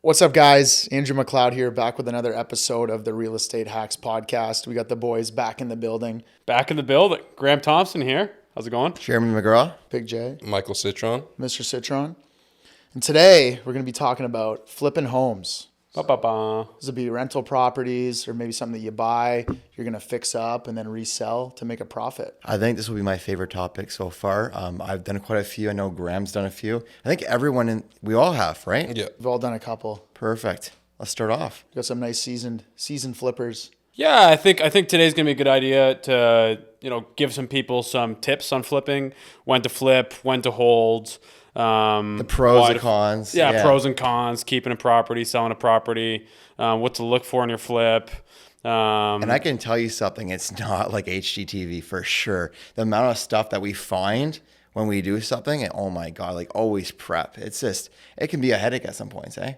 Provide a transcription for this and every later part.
What's up, guys? Andrew MacLeod here, back with another episode of the Real Estate Hacks podcast. We got the boys back in the building. Back in the building. Graeme Thompson here. How's it going? Chairman McGraw. Big J. Michael Citron. Mr. Citron. And today, we're going to be talking about flipping homes. Ba-ba-ba. This would be rental properties or maybe something that you buy, you're going to fix up and then resell to make a profit. I think this will be my favorite topic so far. I've done quite a few. I know Graham's done a few. I think we all have, right? Yeah. We've all done a couple. Perfect. Let's start off. We've got some nice seasoned flippers. Yeah, I think today's gonna be a good idea to give some people some tips on flipping, when to flip, when to hold. The pros and cons. Yeah, pros and cons, keeping a property, selling a property, what to look for in your flip. And I can tell you something, it's not like HGTV for sure. The amount of stuff that we find when we do something, and oh my God, like always prep. It's just, it can be a headache at some points, eh?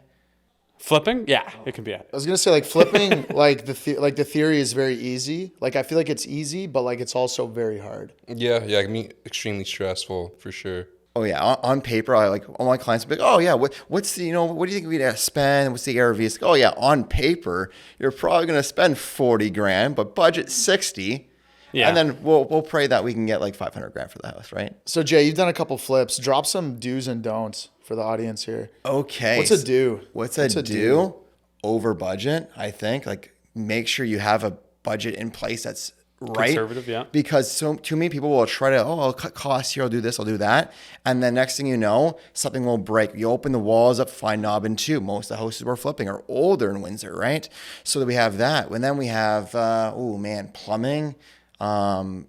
Flipping? Yeah, it can be. I was going to say, like, flipping, the theory is very easy. Like, I feel like it's easy, but like it's also very hard. Yeah, it can be extremely stressful for sure. Oh yeah, on paper, I like all my clients be like, oh yeah, what's the what do you think we'd have to spend? What's the ARV? It's like, oh yeah, on paper, you're probably gonna spend 40 grand, but budget 60. Yeah. And then we'll pray that we can get like 500 grand for the house, right? So Jay, you've done a couple flips. Drop some do's and don'ts for the audience here. Okay. What's a do? What's a do? Over budget, I think. Like make sure you have a budget in place that's right. Conservative, yeah. Because too many people will try to, I'll cut costs here, I'll do this, I'll do that. And then next thing you know, something will break. You open the walls up, find knob and two. Most of the houses we're flipping are older in Windsor, right? So that we have that. And then we have, plumbing. All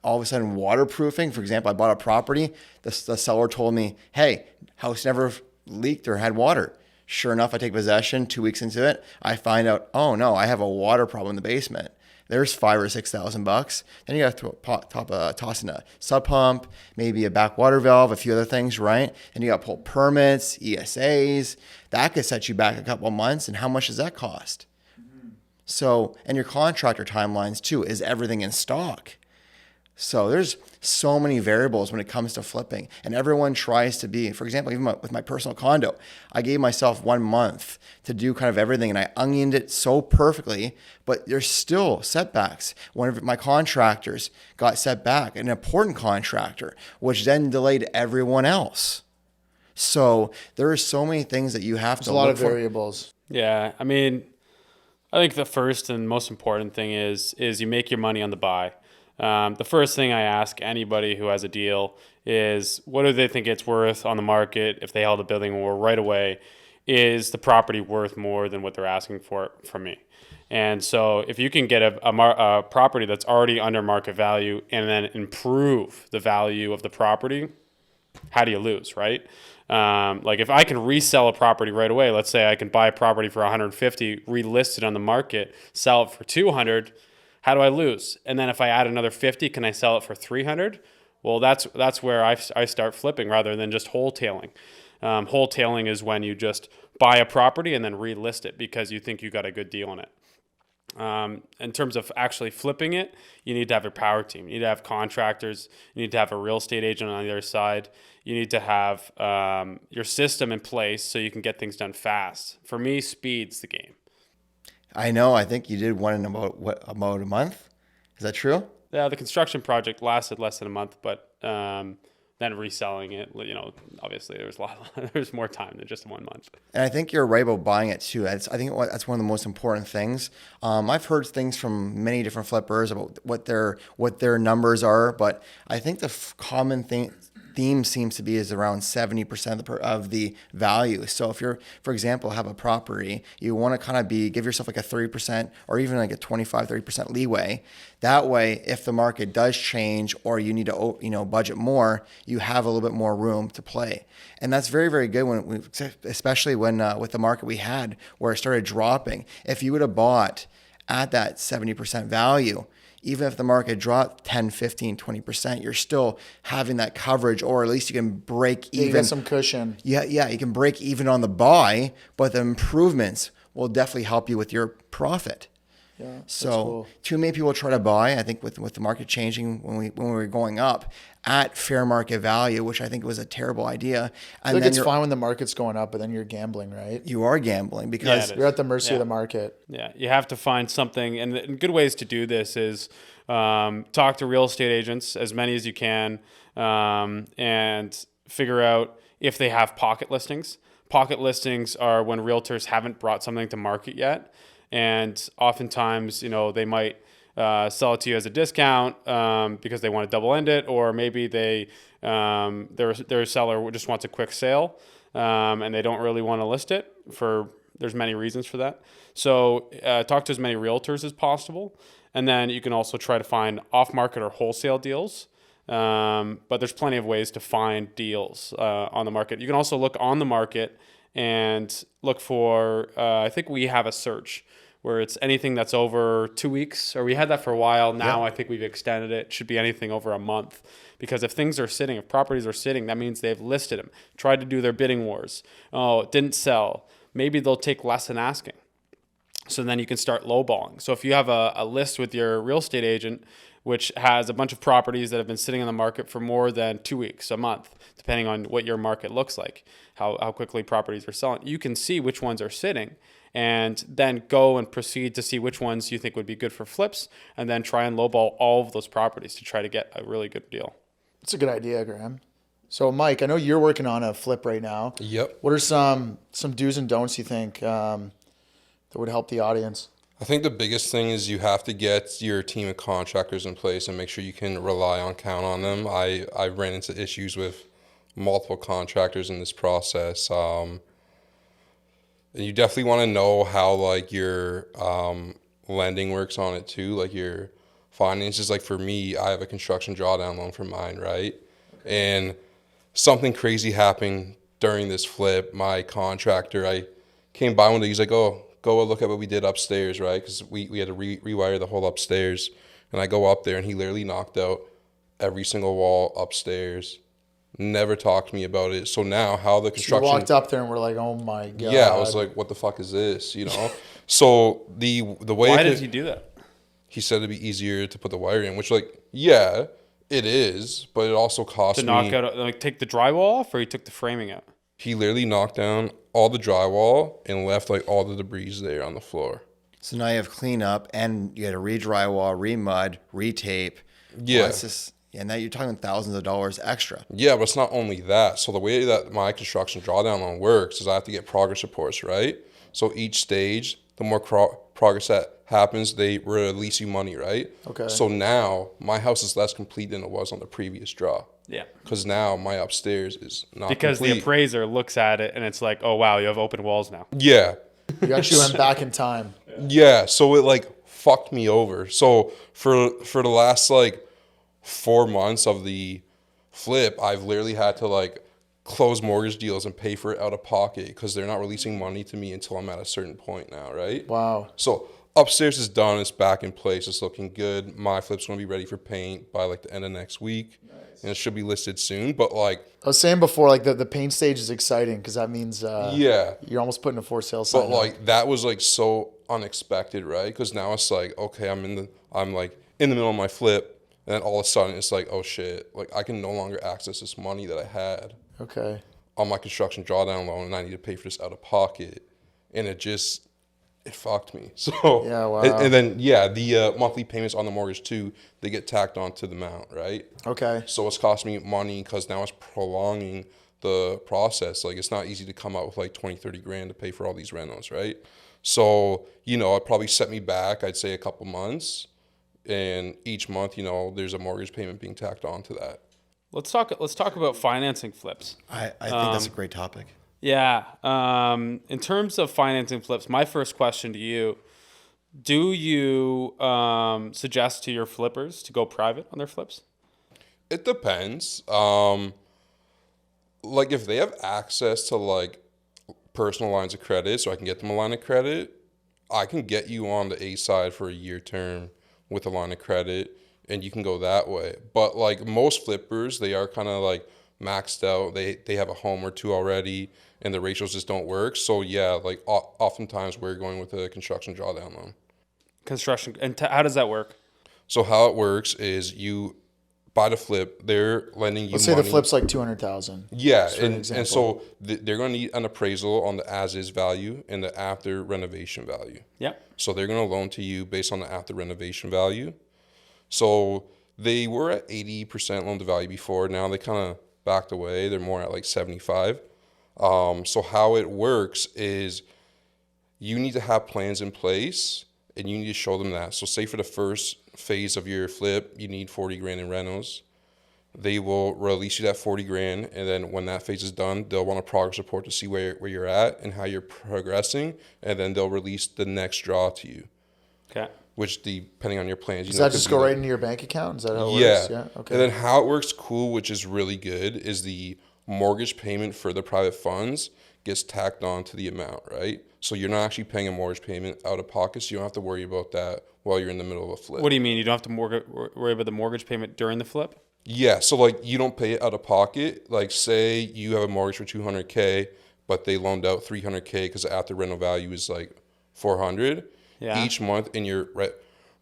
of a sudden waterproofing. For example, I bought a property. The seller told me, hey, house never leaked or had water. Sure enough, I take possession. 2 weeks into it, I find out, oh no, I have a water problem in the basement. There's $5,000 or $6,000. Then you got to toss in a sub pump, maybe a back water valve, a few other things, right? And you got to pull permits, ESAs. That could set you back a couple of months. And how much does that cost? So, and your contractor timelines too. Is everything in stock? So there's so many variables when it comes to flipping, and everyone tries to be, for example, even with my personal condo, I gave myself 1 month to do kind of everything and I onioned it so perfectly, but there's still setbacks. One of my contractors got set back, an important contractor, which then delayed everyone else. So there are so many things that you have to look for. There's a lot of variables. Yeah, I mean, I think the first and most important thing is you make your money on the buy. The first thing I ask anybody who has a deal is, what do they think it's worth on the market if they held a building or right away? Is the property worth more than what they're asking for from me? And so if you can get a property that's already under market value and then improve the value of the property, how do you lose, right? Like if I can resell a property right away, let's say I can buy a property for 150, relist it on the market, sell it for 200. How do I lose? And then if I add another 50, can I sell it for 300? Well, that's where I start flipping rather than just wholetailing. Wholetailing is when you just buy a property and then relist it because you think you got a good deal on it. In terms of actually flipping it, you need to have a power team. You need to have contractors. You need to have a real estate agent on the other side. You need to have your system in place so you can get things done fast. For me, speed's the game. I know. I think you did one in about a month. Is that true? Yeah, the construction project lasted less than a month, but then reselling it, obviously there's more time than just 1 month. And I think you're right about buying it too. I think that's one of the most important things. I've heard things from many different flippers about what their numbers are, but I think the common theme seems to be is around 70% of the value. So if you're, for example, have a property, you want to kind of give yourself like a 30% or even like a 30% leeway. That way, if the market does change or you need to, budget more, you have a little bit more room to play. And that's very, very good especially when with the market we had where it started dropping. If you would have bought at that 70% value, even if the market dropped 10, 15, 20%, you're still having that coverage, or at least you can break even. You get some cushion. Yeah, you can break even on the buy, but the improvements will definitely help you with your profit. Yeah, that's So cool. too many people try to buy. I think with the market changing when we were going up at fair market value, which I think was a terrible idea. I And think then it's fine when the market's going up, but then you're gambling, right? you are gambling because it You're at the mercy Yeah. of the market. Yeah, you have to find something, and good ways to do this is talk to real estate agents, as many as you can, and figure out if they have pocket listings. Pocket listings are when realtors haven't brought something to market yet, and oftentimes, they might sell it to you as a discount because they want to double end it, or maybe their seller just wants a quick sale and they don't really want to list it there's many reasons for that. So talk to as many realtors as possible. And then you can also try to find off-market or wholesale deals. But there's plenty of ways to find deals on the market. You can also look on the market and look for, I think we have a search where it's anything that's over 2 weeks, or we had that for a while. Now I think we've extended it. It should be anything over a month. Because if properties are sitting, that means they've listed them, tried to do their bidding wars. Oh, it didn't sell. Maybe they'll take less than asking. So then you can start lowballing. So if you have a list with your real estate agent, which has a bunch of properties that have been sitting on the market for more than 2 weeks, a month, depending on what your market looks like, how quickly properties are selling, you can see which ones are sitting and then go and proceed to see which ones you think would be good for flips, and then try and lowball all of those properties to try to get a really good deal. It's a good idea, Graeme. So, Mike, I know you're working on a flip right now. Yep. What are some do's and don'ts you think that would help the audience? I think the biggest thing is you have to get your team of contractors in place and make sure you can count on them. I ran into issues with multiple contractors in this process. And you definitely want to know how like your lending works on it too, like your finances. Like for me, I have a construction drawdown loan for mine, right? And something crazy happened during this flip. My contractor, I came by one day, he's like, oh, go look at what we did upstairs, right? Because we had to rewire the whole upstairs. And I go up there and he literally knocked out every single wall upstairs. Never talked to me about it. So now how the So you construction... walked up there and we're like, oh my God. Yeah, I was like, what the fuck is this, So the way... Why did he do that? He said it'd be easier to put the wire in, which like, yeah, it is, but it also cost To me... knock out, like take the drywall off, or he took the framing out? He literally knocked down all the drywall and left like all the debris there on the floor. So now you have cleanup and you had to re-drywall, re-mud, re-tape. Yeah. Well, and now you're talking thousands of dollars extra. Yeah, but it's not only that. So the way that my construction drawdown loan works is I have to get progress reports, right? So each stage, the more progress that happens, they release you money, right? Okay. So now my house is less complete than it was on the previous draw. Yeah. Because now my upstairs is not Because complete. the appraiser looks at it and it's like, oh wow, you have open walls now. Yeah. You actually went back in time. Yeah. So it like fucked me over. So for the last like 4 months of the flip, I've literally had to like close mortgage deals and pay for it out of pocket because they're not releasing money to me until I'm at a certain point now, right? Wow. So upstairs is done. It's back in place. It's looking good. My flip's going to be ready for paint by like the end of next week. Nice. And it should be listed soon. But like... I was saying before, like the paint stage is exciting because that means yeah, you're almost putting a for sale sign but like that was like so unexpected, right? Because now it's like, okay, I'm like in the middle of my flip. And then all of a sudden it's like, oh shit, like I can no longer access this money that I had Okay. on my construction drawdown loan, and I need to pay for this out of pocket. And it fucked me. So Yeah, wow. And then the monthly payments on the mortgage too, they get tacked onto the amount, right? Okay. So it's costing me money because now it's prolonging the process. Like it's not easy to come out with like 20, 30 grand to pay for all these rentals, right? So, it probably set me back, I'd say a couple months. And each month, there's a mortgage payment being tacked on to that. Let's talk about financing flips. I think that's a great topic. Yeah. In terms of financing flips, my first question to you, do you suggest to your flippers to go private on their flips? It depends. Like if they have access to like personal lines of credit, so I can get them a line of credit, I can get you on the A side for a year term with a line of credit, and you can go that way. But like most flippers, they are kind of like maxed out. They have a home or two already, and the ratios just don't work. So yeah, like oftentimes we're going with a construction drawdown loan. Construction. And how does that work? So how it works is you buy the flip, they're lending you Let's money. say the flip's like 200,000. Yeah, for an and example. so they're going to need an appraisal on the as-is value and the after renovation value. Yeah. So they're going to loan to you based on the after renovation value. So they were at 80% loan to value before. Now they kind of backed away. They're more at like 75. So how it works is you need to have plans in place and you need to show them that. So say for the first phase of your flip, you need 40 grand in rentals. They will release you that 40 grand. And then when that phase is done, they'll want a progress report to see where you're at and how you're progressing. And then they'll release the next draw to you. Okay. Which, depending on your plans, Does that just go right into your bank account? Is that how it yeah. works? Yeah. Okay. And then how it works cool, which is really good, is the mortgage payment for the private funds gets tacked on to the amount, right? So you're not actually paying a mortgage payment out of pocket, so you don't have to worry about that while you're in the middle of a flip. What do you mean? You don't have to worry about the mortgage payment during the flip? Yeah, so like you don't pay it out of pocket. Like say you have a mortgage for 200K, but they loaned out 300K because the after rental value is like 400. Yeah. Each month in your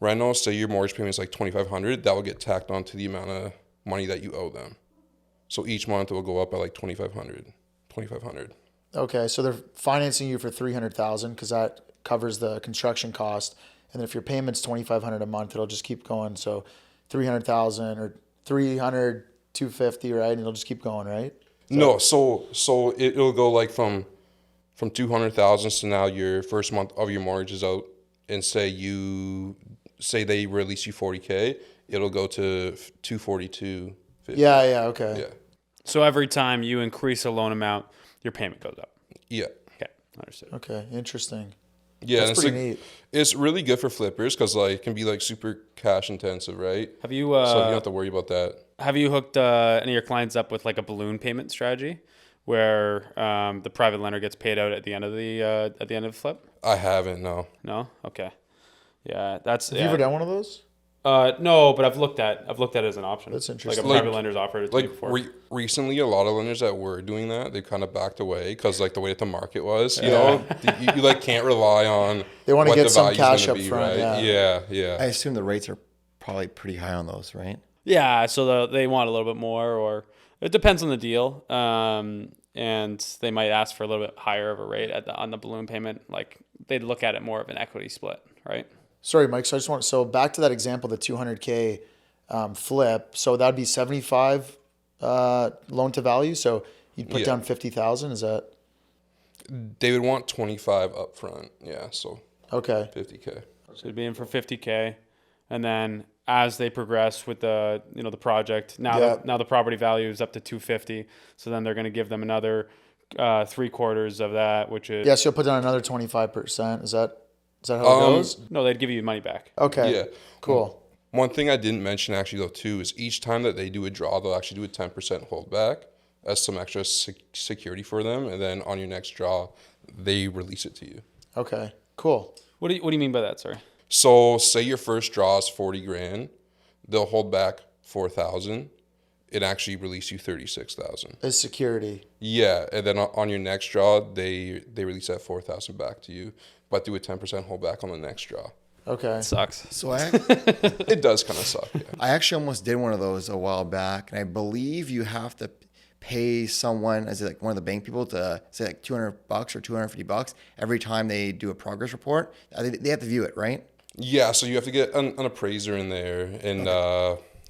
rental, say your mortgage payment is like 2,500, that will get tacked on to the amount of money that you owe them. So each month it will go up by like 2,500. Okay, so they're financing you for 300,000 because that covers the construction cost, and then if your payment's 2,500 a month, it'll just keep going. So 300,000 or 300, 250, right? And it'll just keep going, right? No, so it'll go like from 200,000. So now your first month of your mortgage is out, and say they release you 40K, it'll go to 242.50. Yeah. Okay. Yeah. So every time you increase a loan amount, your payment goes up. Yeah. Okay. Understood. Okay. Interesting. Yeah, That's and it's pretty like, neat. it's really good for flippers because like it can be like super cash intensive, right? Have you So you don't have to worry about that. have you hooked any of your clients up with like a balloon payment strategy, where the private lender gets paid out at the end of the flip? I haven't, no. No. Okay. Yeah, that's. Have you ever done one of those? No, but I've looked at it as an option. That's Like interesting. a private lender's offered it to me Like before. recently, a lot of lenders that were doing that, they kind of backed away because like the way that the market was, you know, you like can't rely on. They wanna what get the some value's cash gonna up be, front, right? Yeah. I assume the rates are probably pretty high on those, right? Yeah, so they want a little bit more, or it depends on the deal, and they might ask for a little bit higher of a rate on the balloon payment. Like they'd look at it more of an equity split, right? Sorry, Mike. So back to that example, the 200K flip. So that'd be 75 loan to value. So you'd put Yeah. down 50,000. Is that They would want 25 up front. Yeah, so okay? 50K. So it'd be in for 50K, and then as they progress with the the project, now Yeah. now the property value is up to 250. So then they're going to give them another 3/4 of that, which is Yeah. So you'll put down another 25%. Is that how it goes? no, they'd give you money back. Okay. Yeah. Cool. One thing I didn't mention actually though too is each time that they do a draw, they'll actually do a 10% holdback as some extra security for them, and then on your next draw, they release it to you. Okay. Cool. What do you mean by that? Sorry. So say your first draw is 40 grand, they'll hold back 4,000, it actually release you 36,000. As security. Yeah, and then on your next draw, they release that 4,000 back to you, but do a 10% holdback on the next draw. Okay. Sucks. So I It does kind of suck. Yeah. I actually almost did one of those a while back, and I believe you have to pay someone, as like one of the bank people, to say like $200 or $250 every time they do a progress report. They have to view it, right? Yeah, so you have to get an appraiser in there, and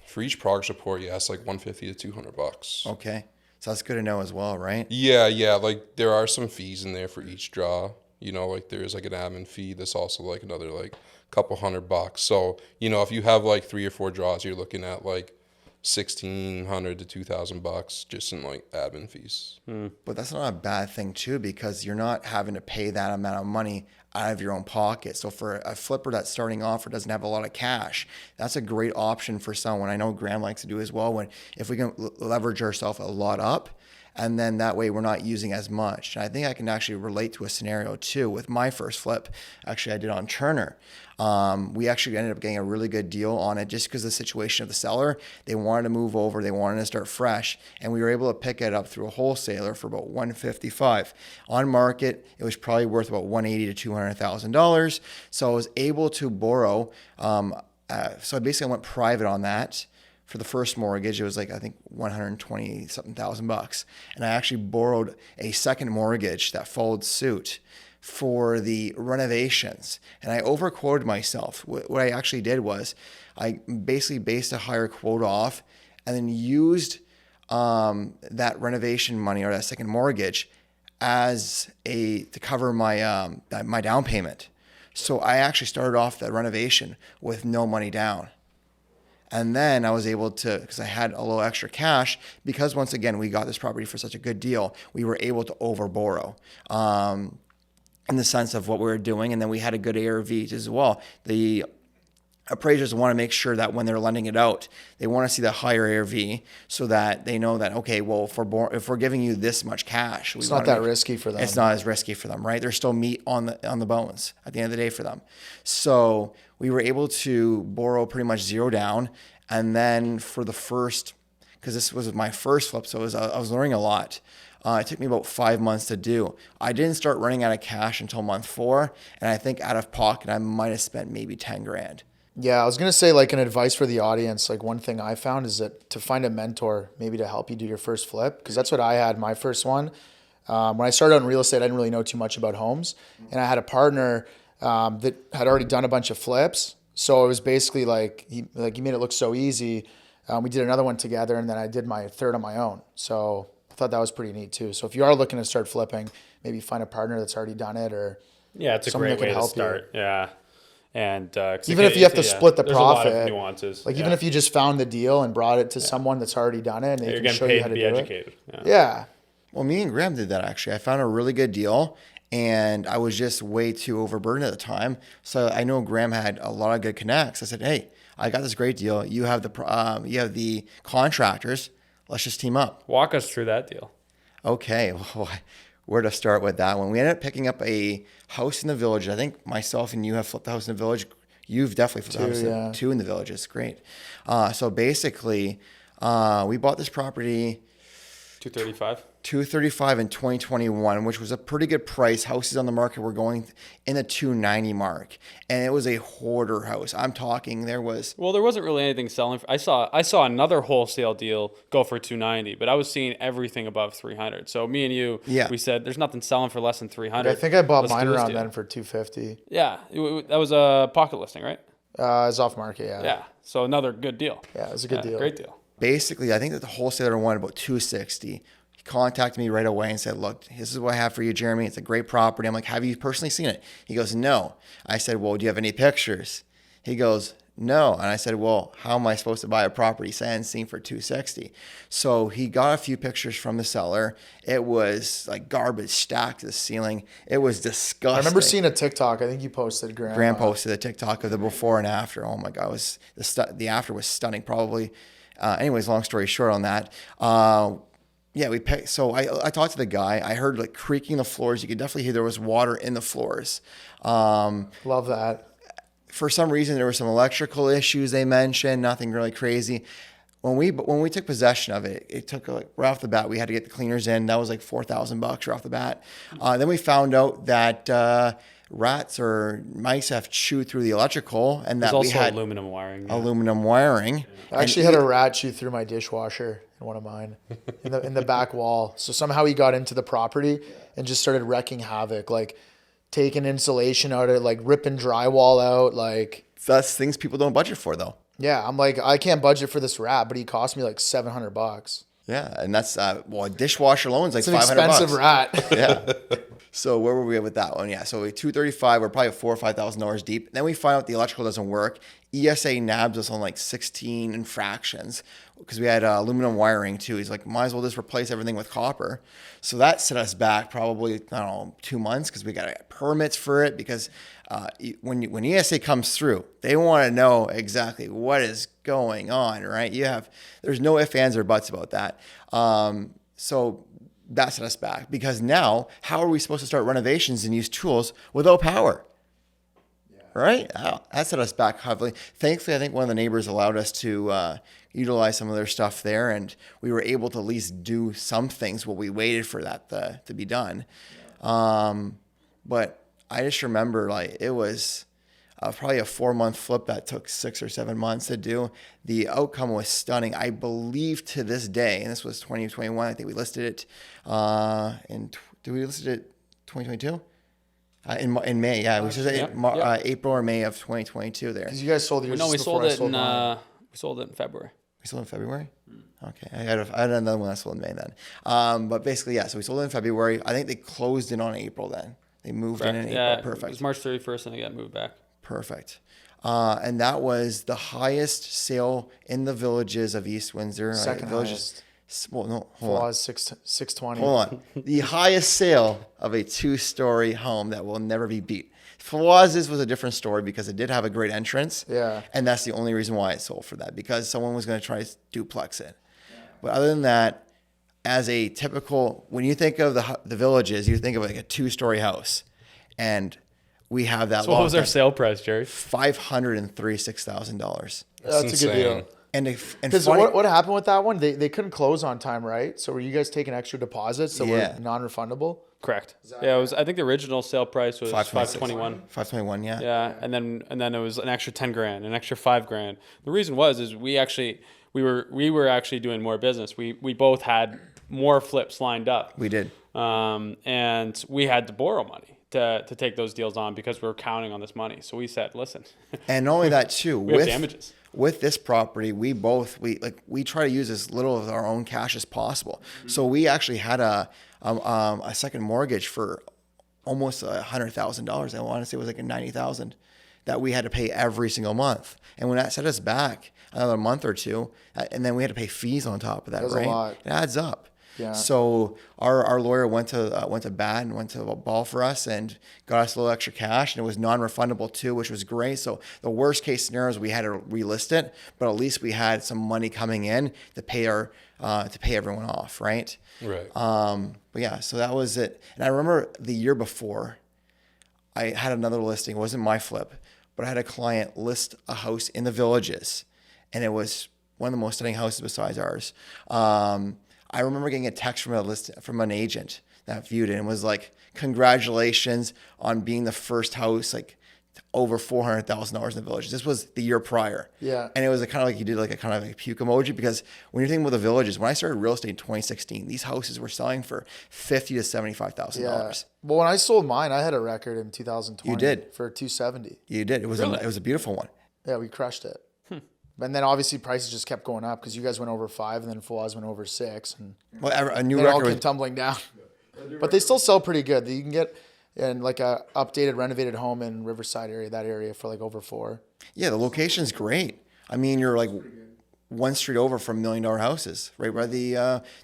for each progress report, yeah, it's like $150 to $200. Okay, so that's good to know as well, right? Yeah, like there are some fees in there for each draw. You know, like there's like an admin fee that's also like another like couple $100. So, you know, if you have like 3 or 4 draws, you're looking at like $1,600 to $2,000 just in like admin fees. But that's not a bad thing too, because you're not having to pay that amount of money out of your own pocket. So for a flipper that's starting off or doesn't have a lot of cash, that's a great option for someone. I know Graeme likes to do as well. If we can leverage ourselves a lot up, And then that way we're not using as much. And I think I can actually relate to a scenario too with my first flip. Actually, I did on Turner. We actually ended up getting a really good deal on it just because of the situation of the seller. They wanted to move over. They wanted to start fresh. And we were able to pick it up through a wholesaler for about $155. On market, it was probably worth about $180,000 to $200,000. So I was able to borrow. So I basically went private on that. For the first mortgage, it was like, I think 120 something thousand bucks. And I actually borrowed a second mortgage that followed suit for the renovations. And I overquoted myself. What I actually did was I basically based a higher quote off and then used that renovation money or that second mortgage as to cover my my down payment. So I actually started off that renovation with no money down. And then I was able to, because I had a little extra cash, because once again, we got this property for such a good deal, we were able to overborrow in the sense of what we were doing. And then we had a good ARV as well. The appraisers want to make sure that when they're lending it out, they want to see the higher ARV so that they know that, okay, well, if we're giving you this much cash, it's not that risky for them. It's not as risky for them, right? There's still meat on the bones at the end of the day for them. So we were able to borrow pretty much zero down. And then for the first, because this was my first flip, so I was learning a lot. It took me about 5 months to do. I didn't start running out of cash until month 4. And I think out of pocket, I might have spent maybe 10 grand. Yeah, I was going to say, like, an advice for the audience, like, one thing I found is that to find a mentor maybe to help you do your first flip, because that's what I had my first one. When I started out in real estate, I didn't really know too much about homes, and I had a partner that had already done a bunch of flips, so it was basically like he made it look so easy. We did another one together, and then I did my third on my own, so I thought that was pretty neat too. So if you are looking to start flipping, maybe find a partner that's already done it, or it's a great way to start. Yeah. And even if you have to split the there's profit, a lot of nuances. Like even if you just found the deal and brought it to someone that's already done it, and they can show you how to do educated. it. Yeah. Well, me and Graeme did that actually. I found a really good deal, and I was just way too overburdened at the time. So I know Graeme had a lot of good connects. I said, "Hey, I got this great deal. You have the contractors. Let's just team up." Walk us through that deal. Okay. Well, where to start with that one? We ended up picking up a house in the Village. I think myself and you have flipped the house in the Village. You've definitely flipped the house two in the Village. It's great. So basically, we bought this property. 235 in 2021, which was a pretty good price. Houses on the market were going in the 290 mark, and it was a hoarder house. I'm talking there wasn't really anything selling. I saw another wholesale deal go for 290, but I was seeing everything above 300. So me and you, we said there's nothing selling for less than 300. I think I bought mine around then for 250. Yeah, that was a pocket listing, right? It's off market, yeah. Yeah, so another good deal. Yeah, it was a good deal. Great deal. Basically, I think that the wholesaler wanted about 260. He contacted me right away and said, "Look, this is what I have for you, Jeremy. It's a great property." I'm like, "Have you personally seen it?" He goes, "No." I said, "Well, do you have any pictures?" He goes, "No." And I said, "Well, how am I supposed to buy a property sand seen for 260? So he got a few pictures from the seller. It was like garbage stacked to the ceiling. It was disgusting. I remember seeing a TikTok. I think you posted, Graeme. Graeme posted a TikTok of the before and after. Oh my God, the after was stunning. Probably. Anyways, long story short on that. We picked. So I talked to the guy. I heard like creaking the floors. You could definitely hear there was water in the floors. Love that. For some reason, there were some electrical issues they mentioned. Nothing really crazy. When we took possession of it, it took like right off the bat. We had to get the cleaners in. That was like $4,000 right off the bat. Then we found out that rats or mice have chewed through the electrical, and that we had aluminum wiring. Yeah. Aluminum wiring. I actually had a rat chew through my dishwasher in one of mine, in the back wall. So somehow he got into the property and just started wrecking havoc, like taking insulation out of it, like ripping drywall out, like. So that's things people don't budget for, though. Yeah, I'm like, I can't budget for this rat, but he cost me like $700. Yeah, and that's a dishwasher alone is like $500. It's an expensive rat. Yeah. So where were we at with that one? Yeah, so we 235. We're probably $4,000 or $5,000 deep. Then we find out the electrical doesn't work. ESA nabs us on like 16 infractions because we had aluminum wiring too. He's like, might as well just replace everything with copper. So that set us back probably, I don't know, 2 months because we got to get permits for it because when ESA comes through, they want to know exactly what is going on, right? There's no ifs, ands, or buts about that. So that set us back, because now how are we supposed to start renovations and use tools without power? Right? That set us back heavily. Thankfully, I think one of the neighbors allowed us to utilize some of their stuff there, and we were able to at least do some things while we waited for that to be done. But I just remember, like, it was probably a 4-month flip that took 6 or 7 months to do. The outcome was stunning. I believe to this day, and this was 2021, I think we listed it did we list it 2022? In May, yeah. We said April or May of 2022 there. Because you guys sold yours. No, we just sold before I it in mine. we sold it in February. We sold in February? Okay. I had another one that sold in May then. But basically, yeah, so we sold it in February. I think they closed in on April then. They moved in April. Yeah, Perfect. it was March 31st and it got moved back. Perfect. And that was the highest sale in the Villages of East Windsor. Second Villages, highest. Well, no, hold on. Flaws 620. Hold on. The highest sale of a 2-story home that will never be beat. Fawaz's was a different story because it did have a great entrance. Yeah. And that's the only reason why it sold for that, because someone was going to try to duplex it. Yeah. But other than that, as a typical, when you think of the Villages, you think of like a 2-story house. And we have that. So what was our sale price, Jerry? $536,000. That's a good deal. Because what happened with that one? They couldn't close on time, right? So were you guys taking extra deposits that were non-refundable? Correct. Yeah, it was. I think the original sale price was $521. $521, yeah. Yeah, and then it was an extra $10,000, an extra $5,000. The reason is we were actually doing more business. We both had more flips lined up. We did. And we had to borrow money to take those deals on because we were counting on this money. So we said, listen. And not only that too, we have damages. With this property, we try to use as little of our own cash as possible. Mm-hmm. So we actually had a second mortgage for almost $100,000. I want to say it was like $90,000 that we had to pay every single month. And when that set us back another month or two, and then we had to pay fees on top of that, That's right? a lot. It adds up. Yeah. So our lawyer went to bat and went to a ball for us and got us a little extra cash, and it was non-refundable too, which was great. So the worst case scenario is we had to relist it, but at least we had some money coming in to pay everyone off, right? Right. But yeah, so that was it. And I remember the year before, I had another listing. It wasn't my flip, but I had a client list a house in the Villages, and it was one of the most stunning houses besides ours. I remember getting a text from an agent that viewed it and was like, "Congratulations on being the first house like over $400,000 in the Villages." This was the year prior. Yeah. And it was kind of like you did like a kind of like puke emoji, because when you're thinking about the Villages, when I started real estate in 2016, these houses were selling for $50,000 to $75,000. Yeah. Well, when I sold mine, I had a record in 2020. You did. For $270. You did. It was Really? it was a beautiful one. Yeah, we crushed it. And then obviously prices just kept going up because you guys went over 5 and then Fawaz went over 6. And Well, a new they all record came was tumbling down. But they still sell pretty good. You can get in like a updated renovated home in Riverside area, that area, for like over 4. Yeah, the location's great. I mean, you're like one street over from $1 million houses, right by the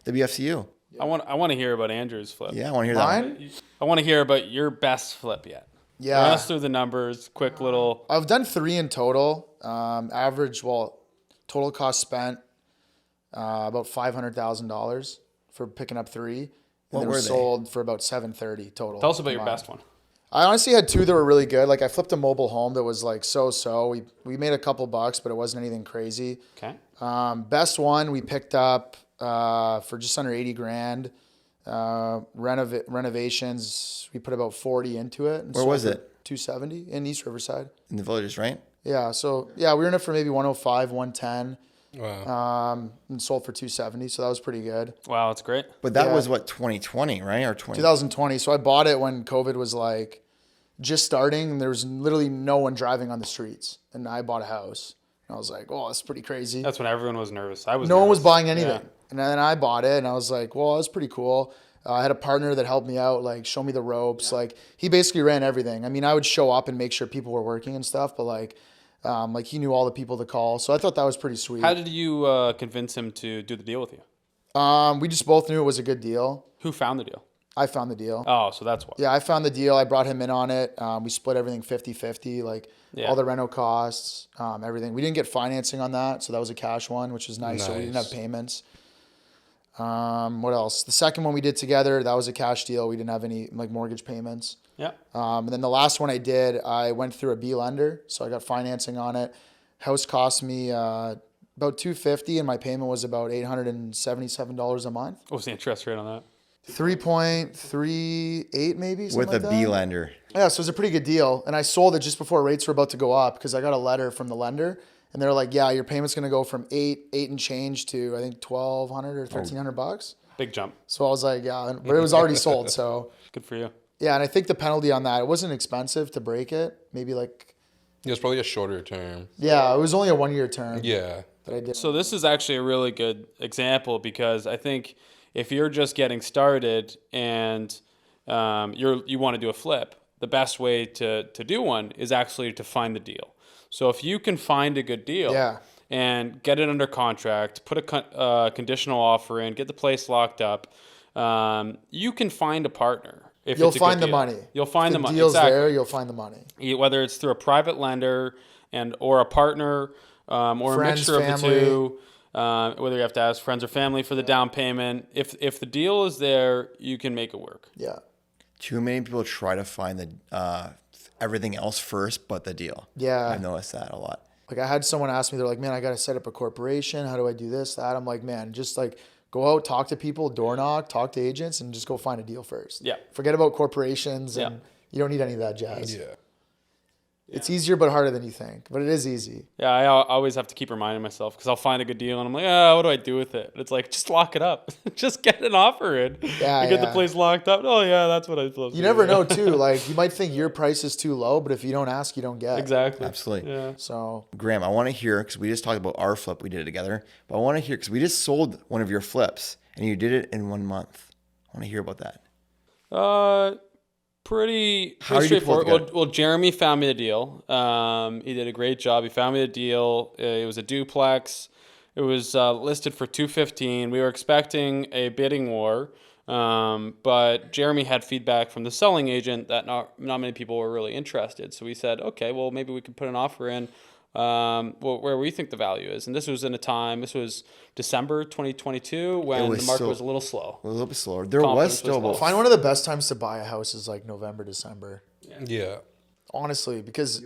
WFCU. I want to hear about Andrew's flip. Yeah, I want to hear Mine? that. I want to hear about your best flip yet. Yeah. Run us through the numbers, quick little. I've done 3 in total. Total cost spent about $500,000 for picking up 3. And What they were were they? sold for about $730 total. Tell us about your combined. best one. I honestly had 2 that were really good. Like I flipped a mobile home that was like so. We made a couple bucks, but it wasn't anything crazy. Okay. Best one we picked up for just under $80,000. Renovations, we put about 40 into it. And Where sold was for it? 270 in East Riverside. In the Villages, right? Yeah, so we were in it for maybe 105, 110. Wow. And sold for 270, so that was pretty good. Wow, that's great. But that Yeah. was what, 2020, right? Or 2020. So I bought it when COVID was like just starting, and there was literally no one driving on the streets. And I bought a house. And I was like, "Oh, that's pretty crazy." That's when everyone was nervous. I was. No one was nervous. buying anything. Yeah. And then I bought it, and I was like, "Well, that's pretty cool." I had a partner that helped me out, like show me the ropes. Like he basically ran everything. I mean, I would show up and make sure people were working and stuff, but like he knew all the people to call. So I thought that was pretty sweet. How did you convince him to do the deal with you? We just both knew it was a good deal. Who found the deal? I found the deal. Oh, so that's why. Yeah, I found the deal. I brought him in on it. We split everything 50-50, like Yeah. all the reno costs, everything. We didn't get financing on that, so that was a cash one, which was nice. So we didn't have Nice. payments. What else? The second one we did together, that was a cash deal. We didn't have any like mortgage payments. Yeah. And then the last one I did, I went through a B lender, so I got financing on it. House cost me about $250, and my payment was about $877 a month. What was the interest rate on that? 3.38 maybe. With Something a like B that. lender. Yeah, so it was a pretty good deal. And I sold it just before rates were about to go up because I got a letter from the lender. And they're like, yeah, your payment's going to go from eight and change to, I think, $1,200 or $1,300. Big jump. So I was like, yeah, but it was already sold. So Good for you. yeah, and I think the penalty on that, it wasn't expensive to break it. Maybe like, Yeah, it's probably a shorter term. yeah, it was only a 1 year term Yeah. that I did. So this is actually a really good example because I think if you're just getting started and you want to do a flip, the best way to do one is actually to find the deal. So if you can find a good deal Yeah. and get it under contract, put a conditional offer in, get the place locked up, you can find a partner. If You'll it's a good find the deal. money. You'll find If the money. deal's Exactly. there, you'll find the money. Whether it's through a private lender or a partner or Friends, a mixture of the family. two. Whether you have to ask friends or family for the down payment. If the deal is there, you can make it work. Yeah. Too many people try to find the everything else first, but the deal. Yeah. I've noticed that a lot. Like I had someone ask me, they're like, man, I got to set up a corporation. How do I do this, that? I'm like, man, just like go out, talk to people, door knock, talk to agents, and just go find a deal first. Yeah. Forget about corporations, and Yeah. you don't need any of that jazz. Yeah. It's easier but harder than you think, but it is easy. Yeah, I always have to keep reminding myself because I'll find a good deal and I'm like, what do I do with it? It's like, just lock it up. Just get an offer in. Yeah, You get the yeah. place locked up. Oh, yeah, that's what I'm supposed to You do. never know too. Like you might think your price is too low, but if you don't ask, you don't get. Exactly. Absolutely. Yeah. So Graeme, I want to hear, because we just talked about our flip, we did it together, but I want to hear, because we just sold one of your flips and you did it in 1 month. I want to hear about that. Pretty How did you pull it straightforward. together? Well, Jeremy found me the deal. He did a great job. He found me the deal. It was a duplex. It was listed for $215. We were expecting a bidding war, but Jeremy had feedback from the selling agent that not many people were really interested. So we said, okay, well maybe we could put an offer in where we think the value is. And this was in a time. This was December 2022 when was the market still- was a little slow. A little bit slower. There Confidence was was still low. about find one of the best times to buy a house is like November, December. Yeah. Honestly, because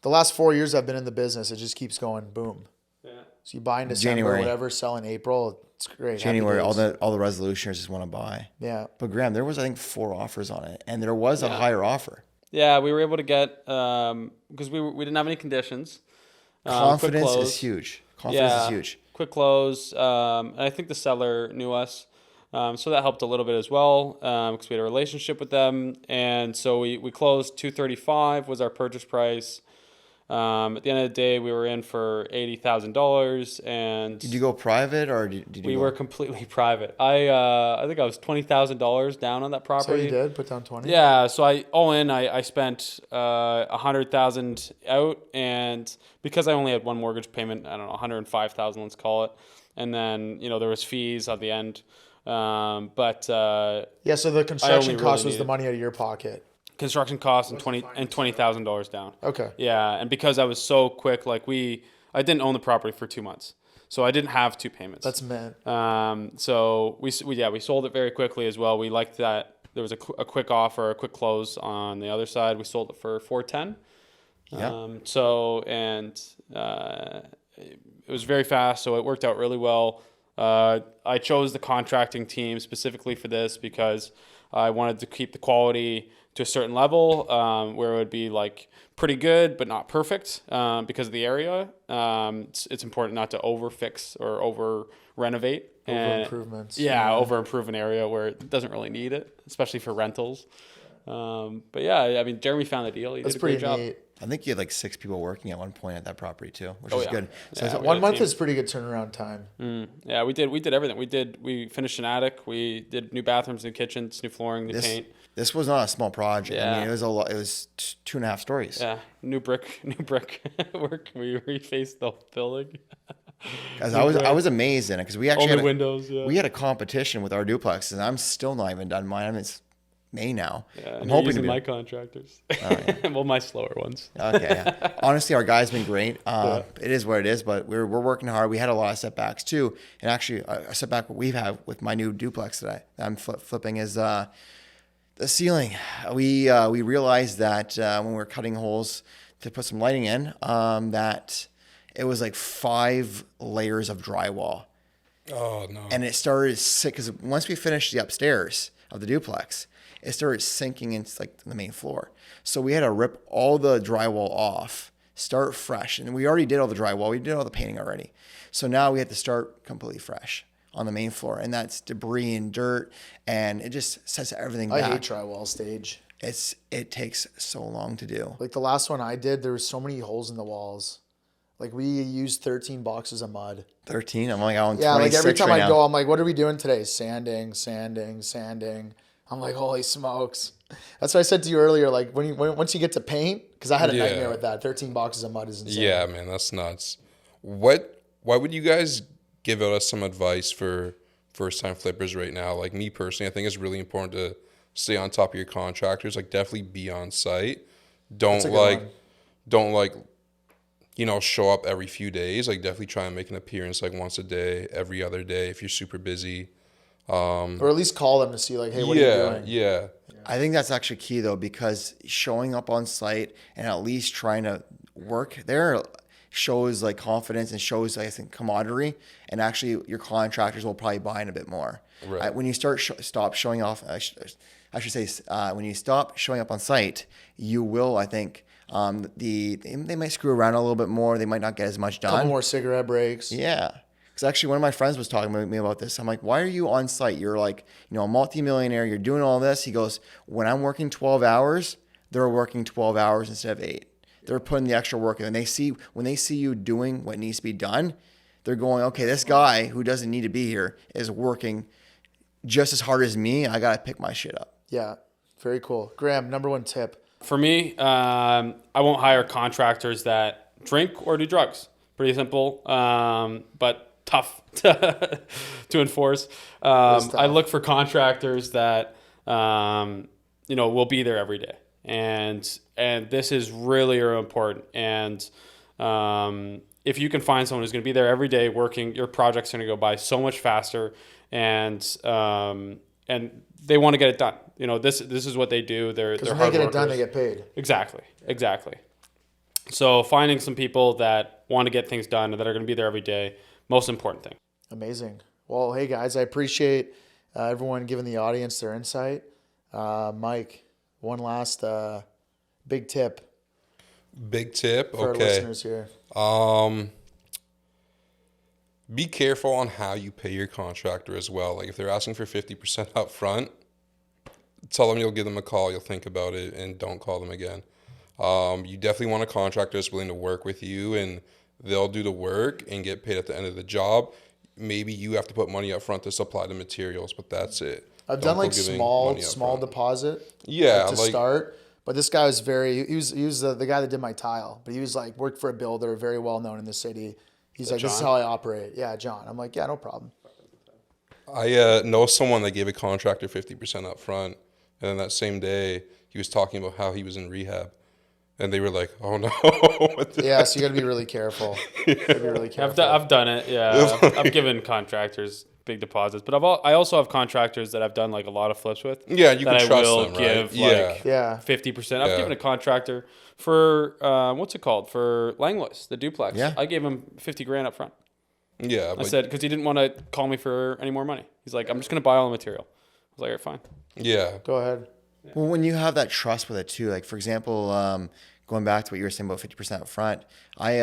the last 4 years I've been in the business, it just keeps going boom. Yeah. So you buy in December, January. whatever, sell in April. It's great. Happy January. All days. the resolutioners just want to buy. Yeah. But Graeme, there was I think 4 offers on it, and there was a higher offer. Yeah, we were able to get because we didn't have any conditions. Quick Confidence close. is huge. Confidence is huge. Quick close. And I think the seller knew us. So that helped a little bit as well because we had a relationship with them. And so we closed $235 was our purchase price. At the end of the day, we were in for $80,000 and Did you go private or did you we go? were completely private. I think I was $20,000 down on that So property. you did put down 20? Yeah, so I spent $100,000 out, and because I only had one mortgage payment, I don't know, $105,000, let's call it, and then there was fees at the end, but Yeah, so the construction really cost was the needed- money out of your pocket. construction costs and $20,000 down. Okay. Yeah, and because I was so quick, I didn't own the property for 2 months, so I didn't have 2 payments. That's mint. So we sold it very quickly as well. We liked that there was a quick offer, a quick close on the other side. We sold it for $410. Yeah. It was very fast, so it worked out really well. I chose the contracting team specifically for this because I wanted to keep the quality to a certain level where it would be pretty good but not perfect because of the area. It's important not to over fix or over renovate. Over improvements. Yeah, over improve an area where it doesn't really need it, especially for rentals. But yeah, I mean, Jeremy found the deal. He That's did a great pretty job. neat. I think you had 6 people working at one point at that property too, which Oh, is yeah. good. So Yeah, it's- we 1 had a month team. is pretty good turnaround time. Yeah, we did everything. We finished an attic. We did new bathrooms, new kitchens, new flooring, new paint. this was not a small project. I Yeah. mean, it was a lot. It was 2.5 stories. Yeah, new brick work. We refaced the building. Guys, I was amazed in it because we actually All had new windows. Yeah. we had a competition with our duplexes, and I'm still not even done mine. I mean, it's May now. Yeah, I'm and hoping you're to using be. my contractors. Well, my slower ones. Okay. Yeah. Honestly, our guys been great. It is what it is, but we're working hard. We had a lot of setbacks too, and actually, a setback what we've had with my new duplex that I'm flipping is the ceiling. We realized that when we were cutting holes to put some lighting in, that it was like 5 layers of drywall. Oh no. And it started sick because once we finished the upstairs of the duplex, it started sinking into like the main floor. So we had to rip all the drywall off, start fresh. And we already did all the drywall. We did all the painting already. So now we had to start completely fresh on the main floor. And that's debris and dirt. And it just sets everything back. I hate drywall stage. It takes so long to do. Like the last one I did, there was so many holes in the walls. Like we used 13 boxes of mud. 13? I'm like on 26 Yeah, like every time right I now. go, I'm like, what are we doing today? Sanding. I'm like, holy smokes. That's what I said to you earlier. Like once you get to paint, because I had a Yeah. nightmare with that. 13 boxes of mud is insane. Yeah, man, that's nuts. Why would you guys give us some advice for first time flippers right now? Like me personally, I think it's really important to stay on top of your contractors. Like definitely be on site. That's a good one. Don't show up every few days. Like definitely try and make an appearance like once a day, every other day if you're super busy. Or at least call them to see like, hey, what are you doing? Yeah. I think that's actually key though, because showing up on site and at least trying to work there shows like confidence and shows, I think, camaraderie, and actually your contractors will probably buy in a bit more. Right. When you stop showing off, I should say, when you stop showing up on site, you will, I think, they might screw around a little bit more. They might not get as much done. Couple more cigarette breaks. Yeah. Because actually, one of my friends was talking to me about this. I'm like, why are you on site? You're like, a multimillionaire. You're doing all this. He goes, when I'm working 12 hours, they're working 12 hours instead of 8. They're putting the extra work in. And when they see you doing what needs to be done, they're going, okay, this guy who doesn't need to be here is working just as hard as me. I got to pick my shit up. Yeah. Very cool. Graeme, number 1 tip. For me, I won't hire contractors that drink or do drugs. Pretty simple, but tough to enforce. I look for contractors that will be there every day, and this is really, really important. And if you can find someone who's going to be there every day working, your project's going to go by so much faster, and they want to get it done. This is what they do. They're Because when hard they get it workers. done, they get paid. Exactly. So finding some people that want to get things done and that are going to be there every day, most important thing. Amazing. Well, hey guys, I appreciate everyone giving the audience their insight. Mike, one last big tip Big tip. for our Okay. listeners here. Be careful on how you pay your contractor as well. Like if they're asking for 50% up front, tell them you'll give them a call, you'll think about it, and don't call them again. You definitely want a contractor that's willing to work with you, and they'll do the work and get paid at the end of the job. Maybe you have to put money up front to supply the materials, but that's it. I've Don't done like go giving small money up front. deposit Yeah, to start. But this guy was he was the guy that did my tile, but he was like worked for a builder, very well known in the city. He's like, this is John? how I operate. Yeah, John. I'm like, yeah, no problem. I know someone that gave a contractor 50% up front, and then that same day he was talking about how he was in rehab, and they were like, "Oh no!" What the- Yeah, so you got to be really careful. You gotta be really careful. I've done it. Yeah, I've given contractors big deposits, but I also have contractors that I've done like a lot of flips with. Yeah, you that can I trust will them, right? give like Yeah. 50%. I've Yeah. given a contractor for what's it called, for Langlois, the duplex. Yeah. I gave him $50,000 up front. Yeah, I but said because he didn't want to call me for any more money. He's like, I'm just gonna buy all the material. I was like, all right, fine. yeah, Go ahead. Well, when you have that trust with it too, like for example, going back to what you were saying about 50% up front, I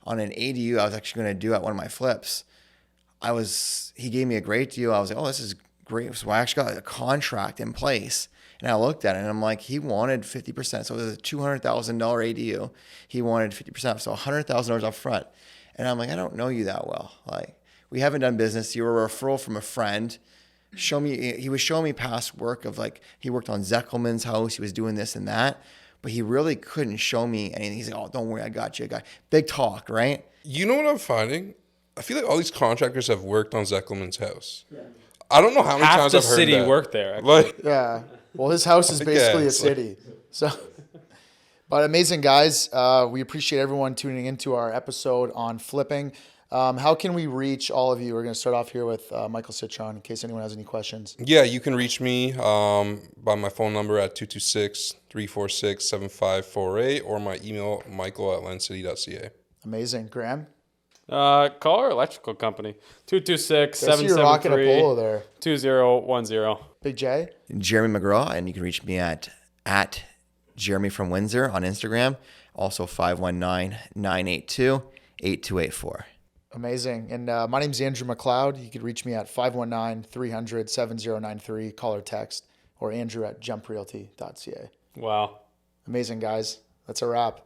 on an ADU I was actually going to do at one of my flips. He gave me a great deal. I was like, oh, this is great. So I actually got a contract in place, and I looked at it and I'm like, he wanted 50%. So it was a $200,000 ADU. He wanted 50%, so $100,000 up front. And I'm like, I don't know you that well. Like, we haven't done business. You were a referral from a friend. He was showing me past work of like, he worked on Zeckelman's house. He was doing this and that, but he really couldn't show me anything. He's like, oh, don't worry. I got you. Big talk, right? You know what I'm finding? I feel like all these contractors have worked on Zeckelman's house. Yeah. I don't know how many Half times the I've heard city that. worked there. Actually. Like, Yeah. Well, his house is basically a guess, like- city. So, but amazing, guys. We appreciate everyone tuning into our episode on flipping. How can we reach all of you? We're going to start off here with Michael Citron in case anyone has any questions. yeah, you can reach me by my phone number at 226-346-7548 or my email, michael@lenscity.ca. Amazing. Graeme? Call our electrical company. 226 I see you're rocking a 773 polo there. 2010. Big J? Jeremy McGraw, and you can reach me at Jeremy from Windsor on Instagram. Also 519-982-8284. Amazing. And my name's Andrew MacLeod. You can reach me at 519-300-7093. Call or text. Or Andrew at jumprealty.ca. Wow. Amazing, guys. That's a wrap.